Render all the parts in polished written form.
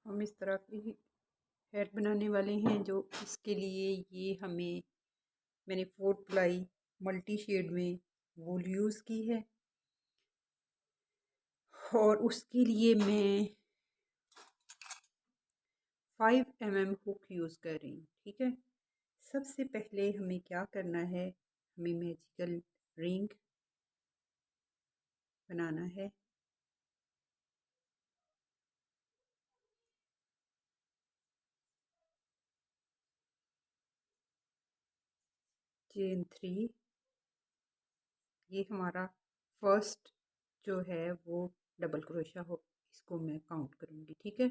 हम इस तरह की हेड बनाने वाले हैं। जो इसके लिए ये मैंने 4 प्लाई मल्टी शेड में वूल यूज़ की है और उसके लिए मैं 5 mm हुक यूज़ कर रही हूँ। ठीक है, सबसे पहले हमें क्या करना है, हमें मैजिकल रिंग बनाना है। चेन 3, ये हमारा फर्स्ट जो है वो डबल क्रोशिया हो, इसको मैं काउंट करूँगी। ठीक है,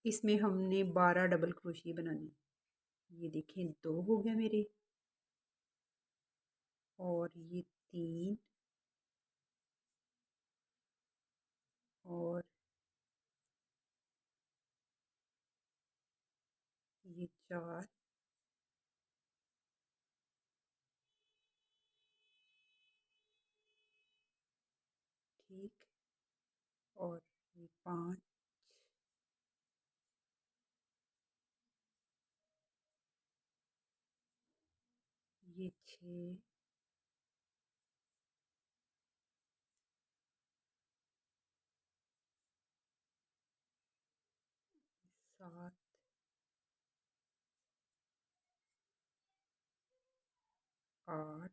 इसमें हमने 12 डबल क्रोशिया बनाने। ये देखें 2 हो गया मेरे, और ये 3, और ये 4, ठीक, और ये 5, ये 6, ये 7, 8,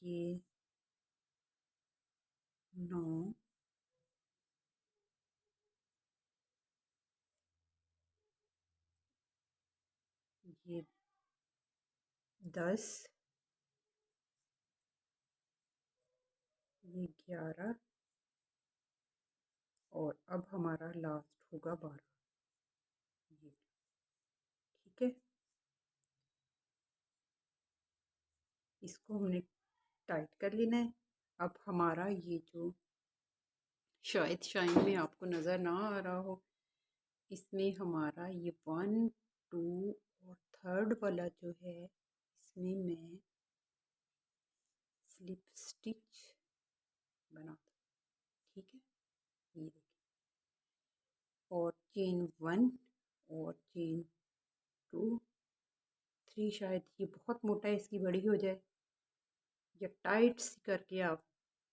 ये 9, ये 10, ये 11, और अब हमारा लास्ट होगा 12। ये ठीक है, इसको हमने टाइट कर लेना है। अब हमारा ये जो शायद शाइन में आपको नज़र ना आ रहा हो, इसमें हमारा ये 1, 2 और 3rd वाला जो है, इसमें मैं स्लिप स्टिच बना दूँ। ठीक है, ये देखिए, और चेन 1 और चेन 2, 3, शायद ये बहुत मोटा है, इसकी बड़ी हो जाए, या टाइट सी करके आप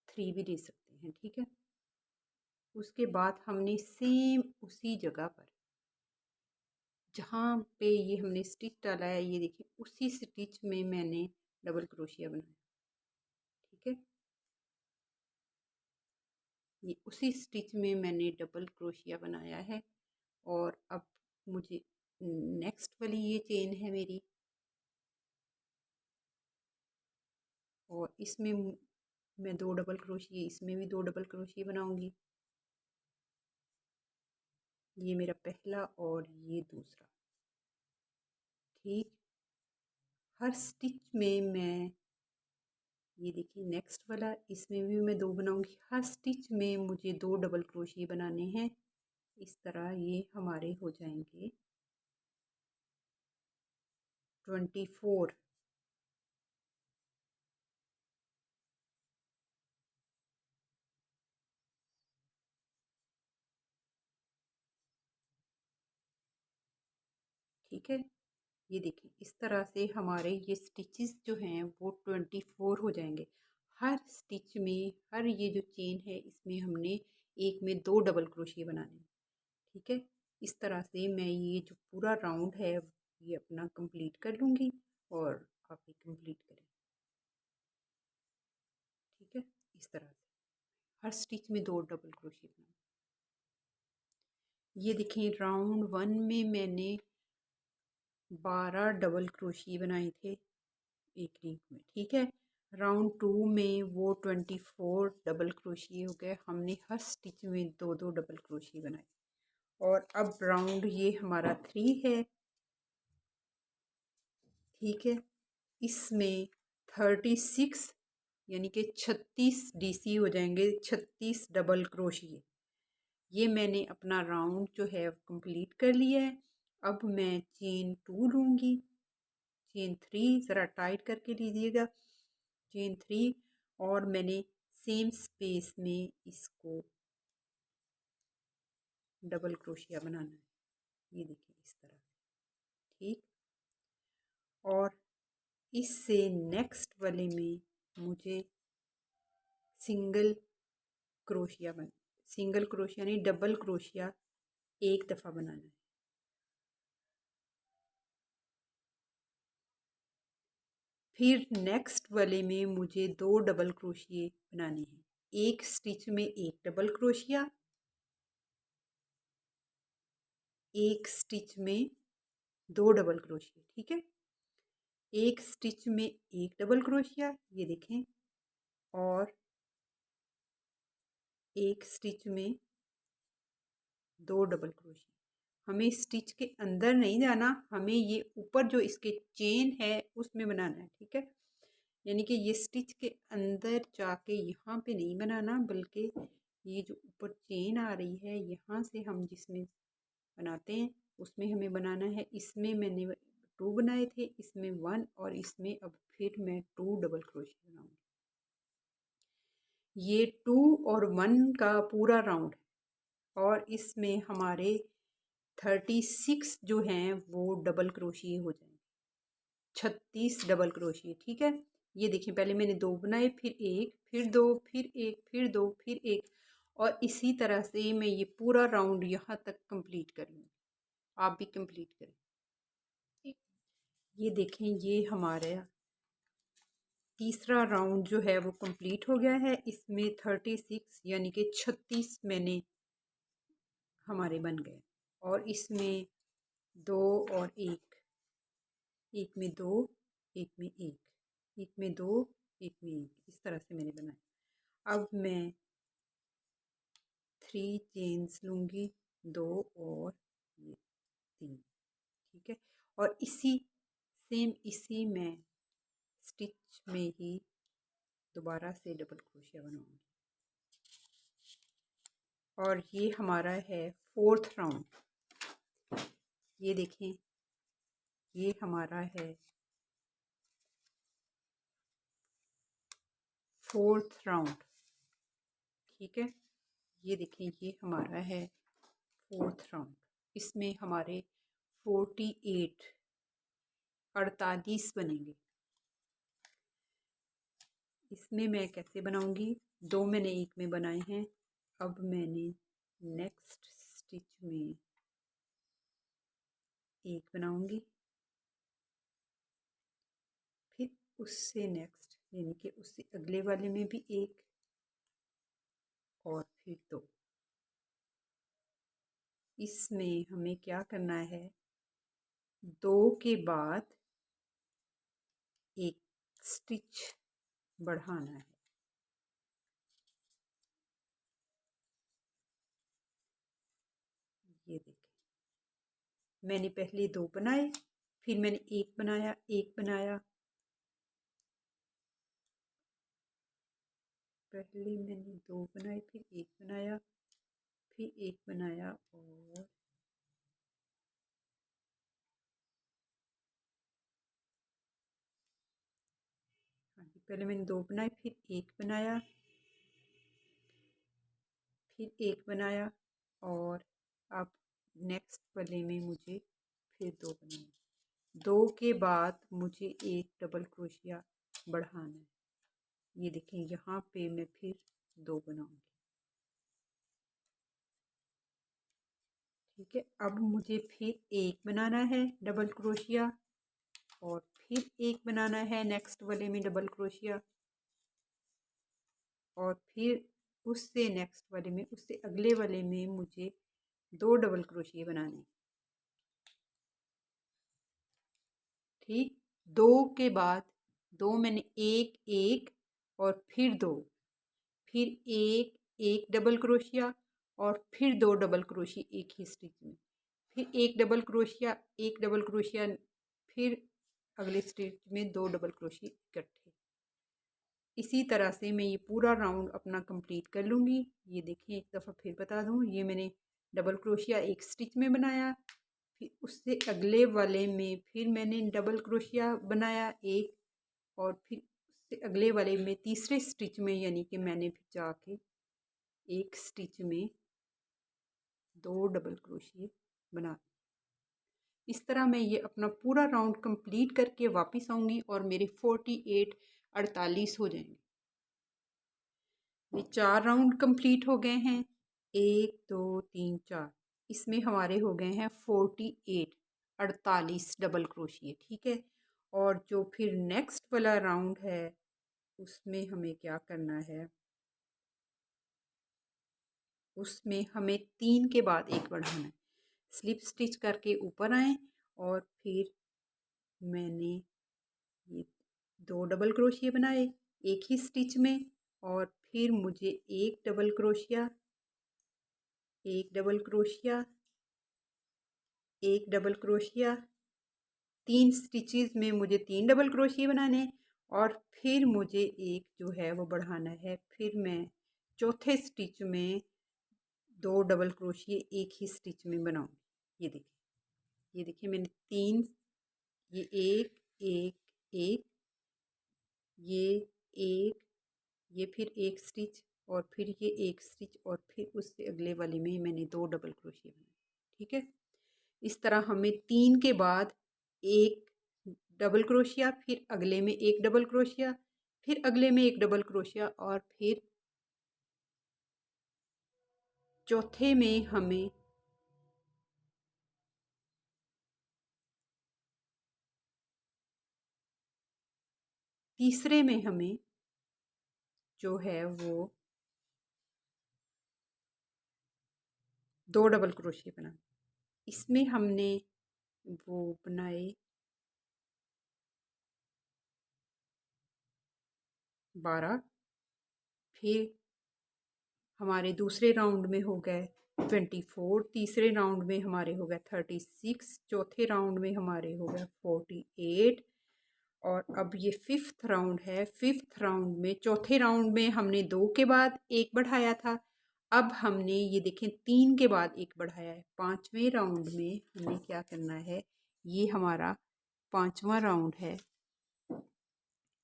3 भी दे सकते हैं। ठीक है, उसके बाद हमने सेम उसी जगह पर जहाँ पे ये हमने स्टिच डाला है, ये देखिए उसी स्टिच में मैंने डबल क्रोशिया बनाया। ठीक है, ये उसी स्टिच में मैंने डबल क्रोशिया बनाया है। और अब मुझे नेक्स्ट वाली ये चेन है मेरी, और इसमें मैं 2 डबल क्रोशिया, इसमें भी 2 डबल क्रोशिया बनाऊंगी। ये मेरा पहला और ये दूसरा। ठीक, हर स्टिच में मैं, ये देखिए नेक्स्ट वाला, इसमें भी मैं 2 बनाऊंगी। हर स्टिच में मुझे 2 डबल क्रोशिया बनाने हैं। इस तरह ये हमारे हो जाएंगे 24। ठीक है, ये देखिए इस तरह से हमारे ये स्टिचेस जो हैं वो 24 हो जाएंगे। हर स्टिच में, हर ये जो चेन है, इसमें हमने एक में 2 डबल क्रोशिया बनाने हैं। ठीक है, इस तरह से मैं ये जो पूरा राउंड है ये अपना कंप्लीट कर लूँगी, और आप भी कंप्लीट करें। ठीक है, इस तरह से हर स्टिच में 2 डबल क्रोशिया बनाना। ये देखिए राउंड 1 में मैंने 12 डबल क्रोशिया बनाए थे एक रिंग में। ठीक है, राउंड 2 में वो 24 डबल क्रोशिया हो गए। हमने हर स्टिच में 2 डबल क्रोशिया बनाए। और अब राउंड ये हमारा 3 है। ठीक है, इसमें 36 यानी कि 36 डीसी हो जाएंगे, 36 डबल क्रोशिया। ये मैंने अपना राउंड जो है कंप्लीट कर लिया है। अब मैं चेन 2 लूँगी। चेन 3 ज़रा टाइट करके लीजिएगा, चेन 3, और मैंने सेम स्पेस में इसको डबल क्रोशिया बनाना है, ये देखिए इस तरह से, ठीक। और इससे नेक्स्ट वाले में मुझे सिंगल क्रोशिया नहीं, डबल क्रोशिया एक दफ़ा बनाना है। फिर नेक्स्ट वाले में मुझे 2 डबल क्रोशिए बनाने हैं, एक स्टिच में एक डबल क्रोशिया, एक स्टिच में 2 डबल क्रोशिया, ठीक है। एक स्टिच में एक डबल क्रोशिया, ये देखें, और एक स्टिच में 2 डबल क्रोशिया। हमें स्टिच के अंदर नहीं जाना, हमें ये ऊपर जो इसके चेन है उसमें बनाना है, ठीक है। यानी कि ये स्टिच के अंदर जाके यहाँ पे नहीं बनाना, बल्कि ये जो ऊपर चेन आ रही है यहाँ से हम जिसमें बनाते हैं उसमें हमें बनाना है। इसमें मैंने 2 बनाए थे, इसमें 1, और इसमें अब फिर मैं 2 डबल क्रोशिया बनाऊंगी। ये 2 और 1 का पूरा राउंड है, और इसमें हमारे 36 जो हैं वो डबल क्रोशिए हो जाएंगे, 36 डबल क्रोशिए, ठीक है। ये देखिए, पहले मैंने 2 बनाए, फिर 1, फिर 2, फिर 1, फिर 2, फिर 1, और इसी तरह से मैं ये पूरा राउंड यहाँ तक कंप्लीट कर लूँगी। आप भी कंप्लीट करें। ये देखें, ये हमारा तीसरा राउंड जो है वो कंप्लीट हो गया है। इसमें 36 यानी कि 36 मैंने हमारे बन गए, और इसमें 2 और 1, एक में 2, एक में 1, एक में 2, एक में 1, इस तरह से मैंने बनाया। अब मैं 3 चेन्स लूँगी, 2 और ये 3, ठीक है। और इसी मैं स्टिच में ही दोबारा से डबल क्रोशिया बनाऊंगी, और ये हमारा है 4th राउंड। ये देखें, ये हमारा है 4th राउंड, ठीक है। ये देखें, ये हमारा है 4th राउंड। इसमें हमारे 48 बनेंगे। इसमें मैं कैसे बनाऊंगी, 2 मैंने एक में बनाए हैं, अब मैंने नेक्स्ट स्टिच में एक बनाऊंगी, फिर उससे नेक्स्ट यानी कि उससे अगले वाले में भी एक, और फिर 2। इसमें हमें क्या करना है, 2 के बाद एक स्टिच बढ़ाना है। ये देखें, मैंने पहले 2 बनाए, फिर मैंने एक बनाया, पहले मैंने 2 बनाए, फिर एक बनाया, फिर एक बनाया, और हाँ जी, पहले मैंने 2 बनाए, फिर एक बनाया, फिर एक बनाया, और अब नेक्स्ट वाले में मुझे फिर 2 बनाए। 2 के बाद मुझे एक डबल क्रोशिया बढ़ाना है। ये देखें, यहाँ पे मैं फिर 2 बनाऊंगी, ठीक है। अब मुझे फिर एक बनाना है डबल क्रोशिया, और फिर एक बनाना है नेक्स्ट वाले में डबल क्रोशिया, और फिर उससे नेक्स्ट वाले में, उससे अगले वाले में मुझे 2 डबल क्रोशिया बनाने, ठीक। 2 के बाद 2 मैंने एक, और फिर 2, फिर एक डबल क्रोशिया, और फिर 2 डबल क्रोशिया एक ही स्टिच में, फिर एक डबल क्रोशिया, फिर अगले स्टिच में 2 डबल क्रोशिया इकट्ठे। इसी तरह से मैं ये पूरा राउंड अपना कंप्लीट कर लूँगी। ये देखें, एक दफ़ा फिर बता दूँ, ये मैंने डबल क्रोशिया एक स्टिच में बनाया, फिर उससे अगले वाले में फिर मैंने डबल क्रोशिया बनाया एक, और फिर उससे अगले वाले में तीसरे स्टिच में यानी कि मैंने फिर जाके एक स्टिच में 2 डबल क्रोशिए बना। इस तरह मैं ये अपना पूरा राउंड कंप्लीट करके वापस आऊँगी और मेरे 48 हो जाएंगे। ये 4 राउंड कंप्लीट हो गए हैं, 1 2 3 4। इसमें हमारे हो गए हैं 48 डबल क्रोशिए, ठीक है। और जो फिर नेक्स्ट वाला राउंड है उसमें हमें क्या करना है, उसमें हमें 3 के बाद एक बढ़ाना है। स्लिप स्टिच करके ऊपर आए और फिर मैंने ये 2 डबल क्रोशिए बनाए एक ही स्टिच में, और फिर मुझे एक डबल क्रोशिया, एक डबल क्रोशिया, एक डबल क्रोशिया, 3 स्टिचेस में मुझे 3 डबल क्रोशिए बनाने, और फिर मुझे एक जो है वो बढ़ाना है। फिर मैं चौथे स्टिच में 2 डबल क्रोशिए एक ही स्टिच में बनाऊंगी। ये देखिए मैंने 3, ये एक एक एक, ये एक, ये फिर एक स्टिच, और फिर ये एक स्टिच, और फिर उससे अगले वाले में मैंने 2 डबल क्रोशिए बनाए, ठीक है। इस तरह हमें 3 के बाद एक डबल क्रोशिया, फिर अगले में एक डबल क्रोशिया, फिर अगले में एक डबल क्रोशिया, और फिर चौथे में हमें तीसरे में हमें जो है वो 2 डबल क्रोशिए बनाना। इसमें हमने वो बनाए 12, फिर हमारे दूसरे राउंड में हो गए 24, तीसरे राउंड में हमारे हो गए 36, चौथे राउंड में हमारे हो गए 48, और अब ये फिफ्थ राउंड है। फिफ्थ राउंड में चौथे राउंड में हमने 2 के बाद एक बढ़ाया था, अब हमने ये देखें 3 के बाद एक बढ़ाया है। पांचवें राउंड में हमें क्या करना है, ये हमारा पांचवा राउंड है,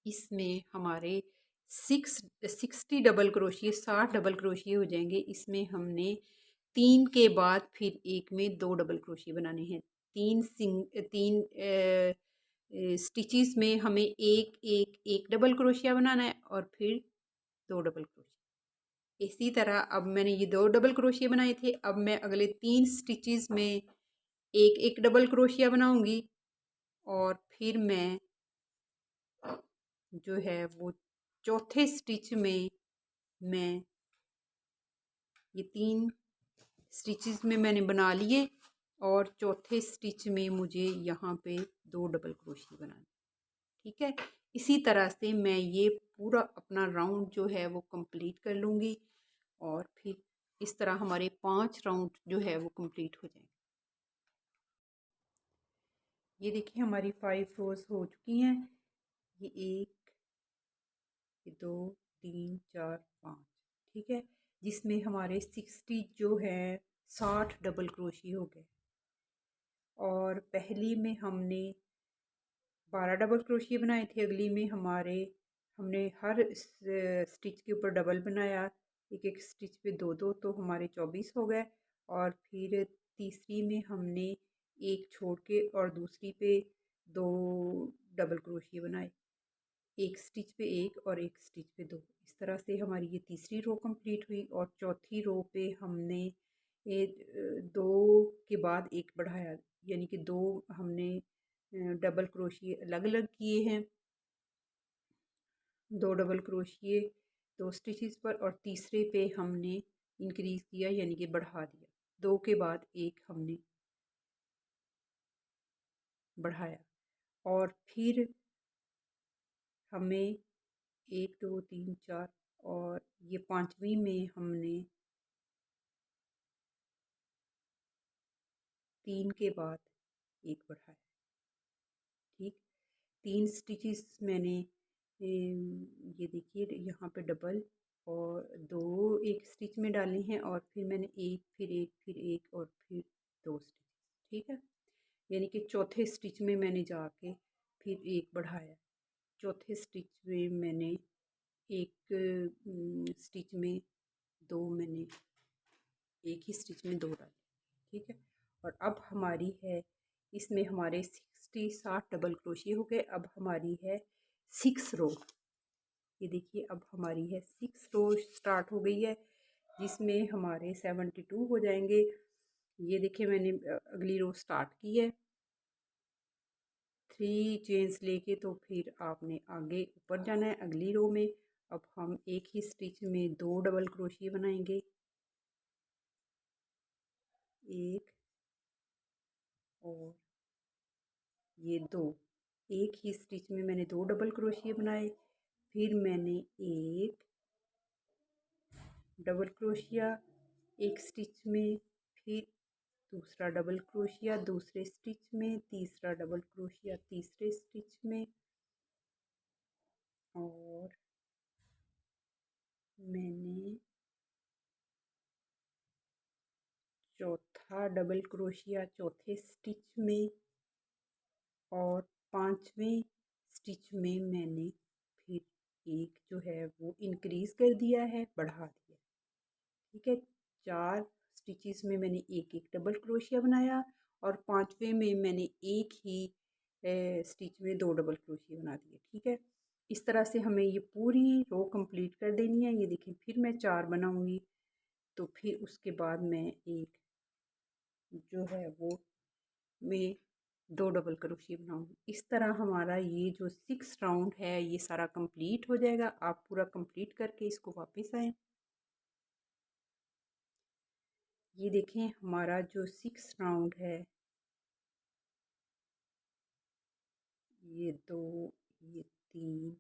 इसमें हमारे 60 डबल क्रोशिए, 60 डबल क्रोशिए हो जाएंगे। इसमें हमने 3 के बाद फिर एक में 2 डबल क्रोशिए बनाने हैं। तीन स्टिचेस में हमें एक एक एक डबल क्रोशिया बनाना है, और फिर 2 डबल क्रोशिया। इसी तरह अब मैंने ये 2 डबल क्रोशिया बनाए थे, अब मैं अगले 3 स्टिचेस में एक एक डबल क्रोशिया बनाऊंगी, और फिर मैं जो है वो चौथे स्टिच में मैं ये 3 स्टिचेस में मैंने बना लिए, और चौथे स्टिच में मुझे यहाँ पे 2 डबल क्रोशिया बनाना, ठीक है। इसी तरह से मैं ये पूरा अपना राउंड जो है वो कंप्लीट कर लूँगी, और फिर इस तरह हमारे 5 राउंड जो है वो कंप्लीट हो जाएंगे। ये देखिए हमारी 5 रोज हो चुकी हैं। ये 1, ये 2, 3, 4, 5, ठीक है, जिसमें हमारे 60 जो है 60 डबल क्रोशिया हो गए। और पहली में हमने 12 डबल क्रोशिया बनाए थे, अगली में हमने हर स्टिच के ऊपर डबल बनाया, एक एक स्टिच पे 2 2, तो हमारे 24 हो गए। और फिर तीसरी में हमने एक छोड़ के और दूसरी पे 2 डबल क्रोशिया बनाए, एक स्टिच पे एक और एक स्टिच पे 2। इस तरह से हमारी ये तीसरी रो कंप्लीट हुई, और चौथी रो पे हमने 2 के बाद एक बढ़ाया, यानी कि 2 हमने डबल क्रोशिए अलग अलग किए हैं, 2 डबल क्रोशिए 2 स्टिचेस पर, और तीसरे पे हमने इंक्रीज किया यानी कि बढ़ा दिया, 2 के बाद एक हमने बढ़ाया। और फिर हमें 1 2 3 4, और ये पांचवी में हमने 3 के बाद एक बढ़ाया, ठीक। 3 स्टिचेस मैंने ये देखिए यहाँ पे डबल और 2 एक स्टिच में डाले हैं, और फिर मैंने एक फिर एक फिर एक और फिर 2 स्टिच, ठीक है। यानी कि चौथे स्टिच में मैंने जाके फिर एक बढ़ाया, चौथे स्टिच में मैंने एक स्टिच में दो, मैंने एक ही स्टिच में दो डाले, ठीक है। और अब हमारी है, इसमें हमारे 60 डबल क्रोशिया हो गए। अब हमारी है 6 रो, ये देखिए अब हमारी है 6 रो स्टार्ट हो गई है, जिसमें हमारे 72 हो जाएंगे। ये देखिए मैंने अगली रो स्टार्ट की है 3 चेन्स लेके, तो फिर आपने आगे ऊपर जाना है अगली रो में। अब हम एक ही स्टिच में 2 डबल क्रोशिया बनाएंगे, एक और ये 2, एक ही स्टिच में मैंने 2 डबल क्रोशिया बनाए, फिर मैंने एक डबल क्रोशिया एक स्टिच में, फिर दूसरा डबल क्रोशिया दूसरे स्टिच में, तीसरा डबल क्रोशिया तीसरे स्टिच में, और मैंने चौथा डबल क्रोशिया चौथे स्टिच में, और 5वें स्टिच में मैंने फिर एक जो है वो इंक्रीज़ कर दिया है, बढ़ा दिया, ठीक है। 4 स्टिचेस में मैंने एक एक डबल क्रोशिया बनाया, और 5वें में मैंने एक ही स्टिच में 2 डबल क्रोशिया बना दिए, ठीक है। इस तरह से हमें ये पूरी रो कंप्लीट कर देनी है। ये देखिए फिर मैं 4 बनाऊंगी, तो फिर उसके बाद मैं एक जो है वो मैं 2 डबल क्रोशिया बनाऊंगी। इस तरह हमारा ये जो 6 राउंड है ये सारा कंप्लीट हो जाएगा। आप पूरा कंप्लीट करके इसको वापस आएँ। ये देखें हमारा जो 6 राउंड है, ये 2, ये 3,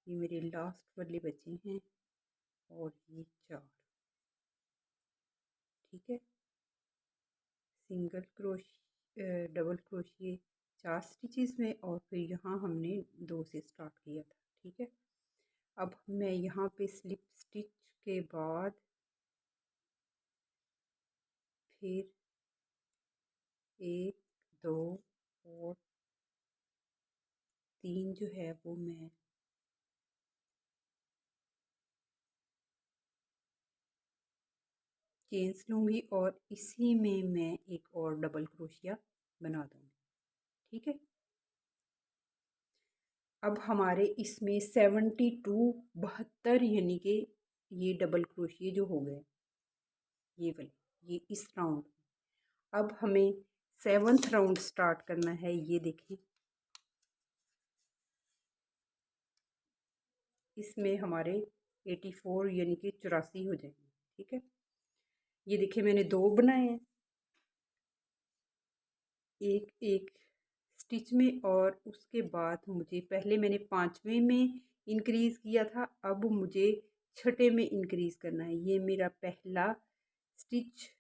ये मेरे लास्ट वाले बचे हैं, और ये 4, ठीक है। सिंगल डबल क्रोशिए 4 स्टिचेस में, और फिर यहाँ हमने 2 से स्टार्ट किया था, ठीक है। अब मैं यहाँ पे स्लिप स्टिच के बाद फिर 1 2 और 3 जो है वो मैं चेन्स लूँगी, और इसी में मैं एक और डबल क्रोशिया बना दूँगी, ठीक है। अब हमारे इसमें 72 यानी कि ये डबल क्रोशिया जो हो गए, ये वाले, ये इस राउंड में। अब हमें 7th राउंड स्टार्ट करना है। ये देखें इसमें हमारे 84 यानी कि 84 हो जाएंगे, ठीक है। ये देखिए मैंने 2 बनाए हैं, एक एक स्टिच में, और उसके बाद मुझे पहले मैंने 5वें में इंक्रीज़ किया था, अब मुझे छठे में इंक्रीज़ करना है। ये मेरा पहला स्टिच,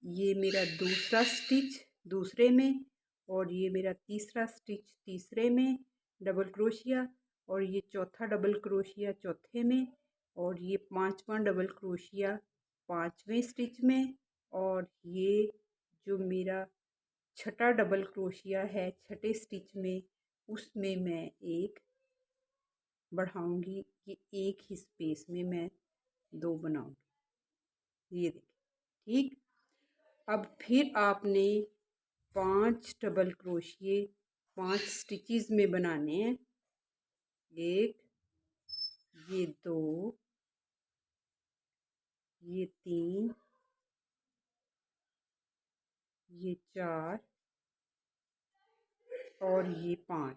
ये मेरा दूसरा स्टिच दूसरे में, और ये मेरा तीसरा स्टिच तीसरे में डबल क्रोशिया, और ये चौथा डबल क्रोशिया चौथे में, और ये 5वां डबल क्रोशिया 5वें स्टिच में, और ये जो मेरा छठा डबल क्रोशिया है छठे स्टिच में, उसमें मैं एक बढ़ाऊंगी, कि एक ही स्पेस में मैं 2 बनाऊंगी। ये देखिए, ठीक। अब फिर आपने 5 डबल क्रोशिए 5 स्टिचेस में बनाने हैं, एक, ये 2, ये 3, ये 4, और ये 5,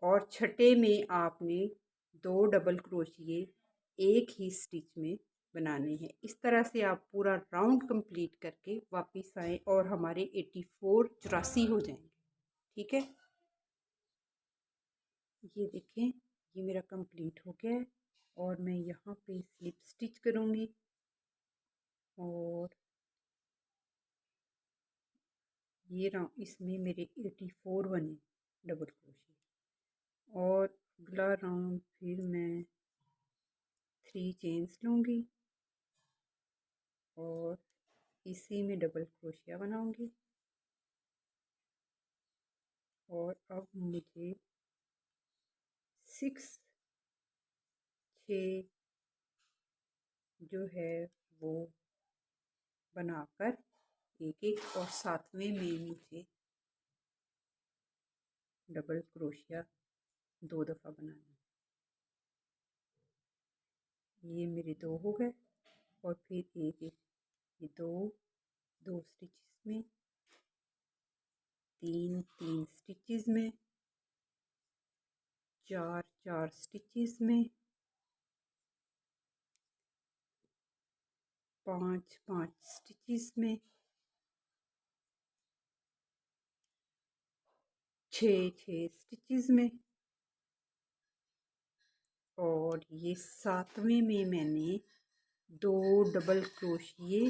और छठे में आपने 2 डबल क्रोशिए एक ही स्टिच में बनाने हैं। इस तरह से आप पूरा राउंड कंप्लीट करके वापस आएँ, और हमारे 84 84 हो जाएंगे, ठीक है। ये देखें ये मेरा कंप्लीट हो गया है, और मैं यहाँ पे स्लिप स्टिच करूँगी, और ये राउंड इसमें मेरे 84 बने डबल क्रोशिया, और अगला राउंड फिर मैं 3 चेन्स लूँगी, और इसी में डबल क्रोशिया बनाऊंगी। और अब मुझे 6 जो है वो बनाकर एक एक, और सातवें में मुझे डबल क्रोशिया 2 दफ़ा बनाना। ये मेरे 2 हो गए, और फिर एक एक, ये 2 स्टिचेस में, 3 स्टिचेस में, 4 स्टिचेस में, 5 स्टिचेस में, 6 स्टिचेस में, और ये सातवें में मैंने 2 डबल क्रोशिए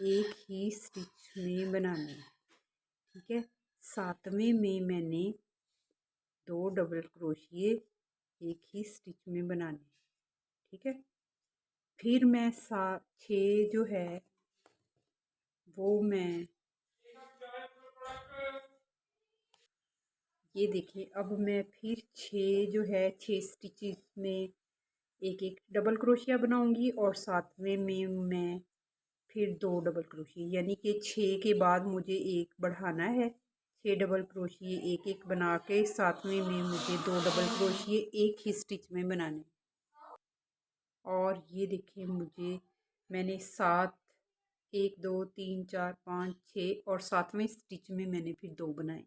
एक ही स्टिच में बनाने हैं। ठीक है, सातवें में मैंने 2 डबल क्रोशिए एक ही स्टिच में बनाने। ठीक है, फिर मैं 6 जो है वो मैं, ये देखिए, अब मैं फिर 6 जो है 6 स्टिचेस में एक एक डबल क्रोशिया बनाऊंगी, और सातवें में मैं फिर 2 डबल क्रोशिया, यानी कि 6 के बाद मुझे एक बढ़ाना है। 6 डबल क्रोशिए एक एक बना के सातवें में मुझे 2 डबल क्रोशिए एक ही स्टिच में बनाने। और ये देखिए, मैंने 7, 1 2 3 4 5 6 और सातवें स्टिच में मैंने फिर 2 बनाए।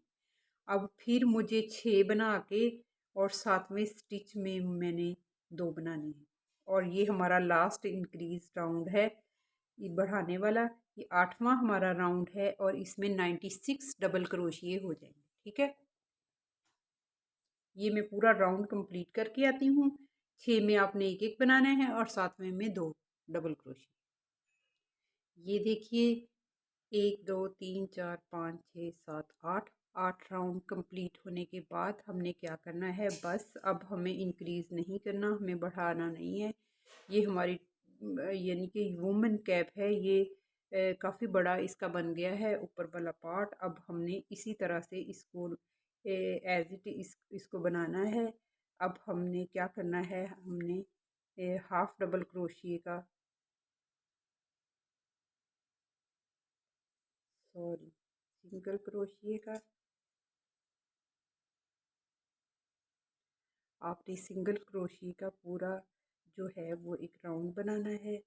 अब फिर मुझे 6 बना के और सातवें स्टिच में मैंने 2 बनाने हैं, और ये हमारा लास्ट इंक्रीज राउंड है, ये बढ़ाने वाला। ये 8वां हमारा राउंड है, और इसमें 96 डबल क्रोशिए हो जाएंगे। ठीक है, ये मैं पूरा राउंड कंप्लीट करके आती हूँ। 6 में आपने एक एक बनाना है, और सातवें में 2 डबल क्रोशिए। ये देखिए, 1 2 3 4 5 6 7 8 राउंड कंप्लीट होने के बाद हमने क्या करना है, बस अब हमें इंक्रीज नहीं करना, हमें बढ़ाना नहीं है। ये हमारी यानी कि वुमेन कैप है, ये काफ़ी बड़ा इसका बन गया है ऊपर वाला पार्ट। अब हमने इसी तरह से इसको एज इट इसको बनाना है। अब हमने क्या करना है, हमने हाफ डबल क्रोशिए का, सॉरी, सिंगल क्रोशिए का, आपने सिंगल क्रोशिए का पूरा जो है वो एक राउंड बनाना है,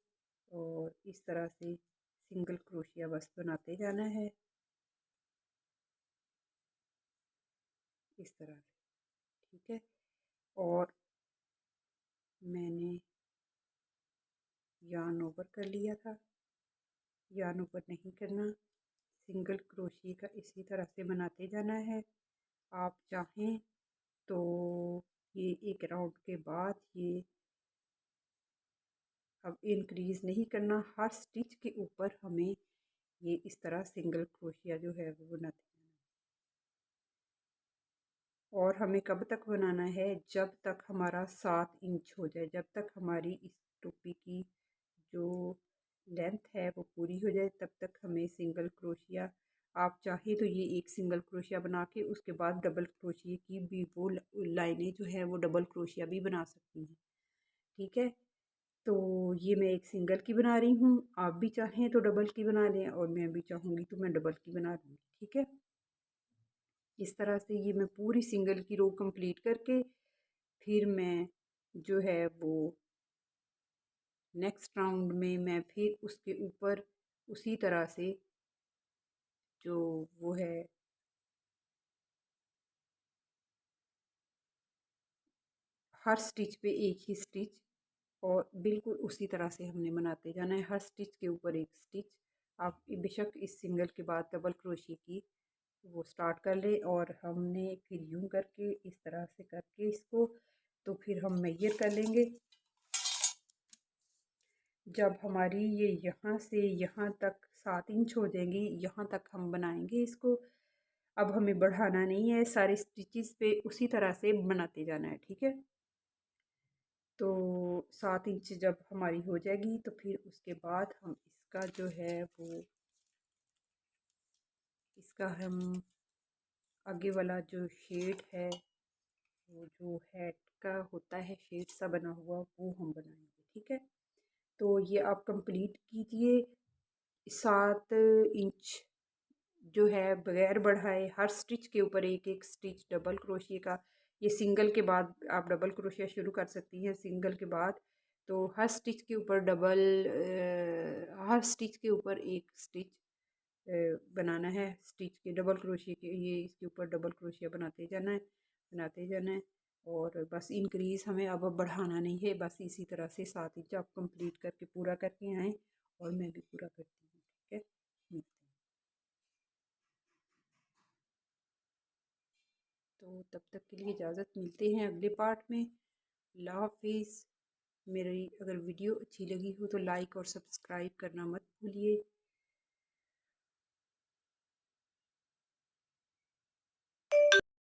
और इस तरह से सिंगल क्रोशिया बस बनाते जाना है, इस तरह से। ठीक है, और मैंने यार्न ओवर कर लिया था, यार्न ओवर नहीं करना, सिंगल क्रोशिए का इसी तरह से बनाते जाना है। आप चाहें तो ये एक राउंड के बाद ये अब इंक्रीज नहीं करना, हर स्टिच के ऊपर हमें ये इस तरह सिंगल क्रोशिया जो है वो बनाते जाना है। और हमें कब तक बनाना है, जब तक हमारा 7 इंच हो जाए, जब तक हमारी इस टोपी की जो लेंथ है वो पूरी हो जाए, तब तक हमें सिंगल क्रोशिया, आप चाहे तो ये एक सिंगल क्रोशिया बना के उसके बाद डबल क्रोशिया की भी वो लाइनें जो है वो डबल क्रोशिया भी बना सकती हैं। ठीक है, तो ये मैं एक सिंगल की बना रही हूँ, आप भी चाहें तो डबल की बना लें, और मैं भी चाहूँगी तो मैं डबल की बना लूँगी। ठीक है, इस तरह से ये मैं पूरी सिंगल की रो कंप्लीट करके फिर मैं जो है वो नेक्स्ट राउंड में मैं फिर उसके ऊपर उसी तरह से जो वो है हर स्टिच पे एक ही स्टिच, और बिल्कुल उसी तरह से हमने बनाते जाना है, हर स्टिच के ऊपर एक स्टिच। आप बेशक इस सिंगल के बाद डबल क्रोशिए की वो स्टार्ट कर ले, और हमने फिर यूं करके इस तरह से करके इसको, तो फिर हम मेजर कर लेंगे। जब हमारी ये यहाँ से यहाँ तक 7 इंच हो जाएंगी, यहाँ तक हम बनाएंगे इसको। अब हमें बढ़ाना नहीं है, सारे स्टिचेस पे उसी तरह से बनाते जाना है। ठीक है, तो 7 इंच जब हमारी हो जाएगी, तो फिर उसके बाद हम इसका जो है वो इसका हम आगे वाला जो शेड है, वो जो हेड का होता है शेड सा बना हुआ, वो हम बनाएंगे। ठीक है, तो ये आप कंप्लीट कीजिए। 7 इंच जो है बगैर बढ़ाए हर स्टिच के ऊपर एक एक स्टिच डबल क्रोशिया का। ये सिंगल के बाद आप डबल क्रोशिया शुरू कर सकती हैं, सिंगल के बाद तो हर स्टिच के ऊपर हर स्टिच के ऊपर एक स्टिच बनाना है। स्टिच के डबल क्रोशिया के ये इसके ऊपर डबल क्रोशिया बनाते जाना है। और बस इंक्रीज हमें अब बढ़ाना नहीं है, बस इसी तरह से 7 इंच आप कंप्लीट करके पूरा करके आएँ और मैं भी पूरा करती हूँ। ठीक है, मिलते हैं। तो तब तक के लिए इजाज़त, मिलते हैं अगले पार्ट में। अल्लाह हाफिज़। मेरी अगर वीडियो अच्छी लगी हो तो लाइक और सब्सक्राइब करना मत भूलिए।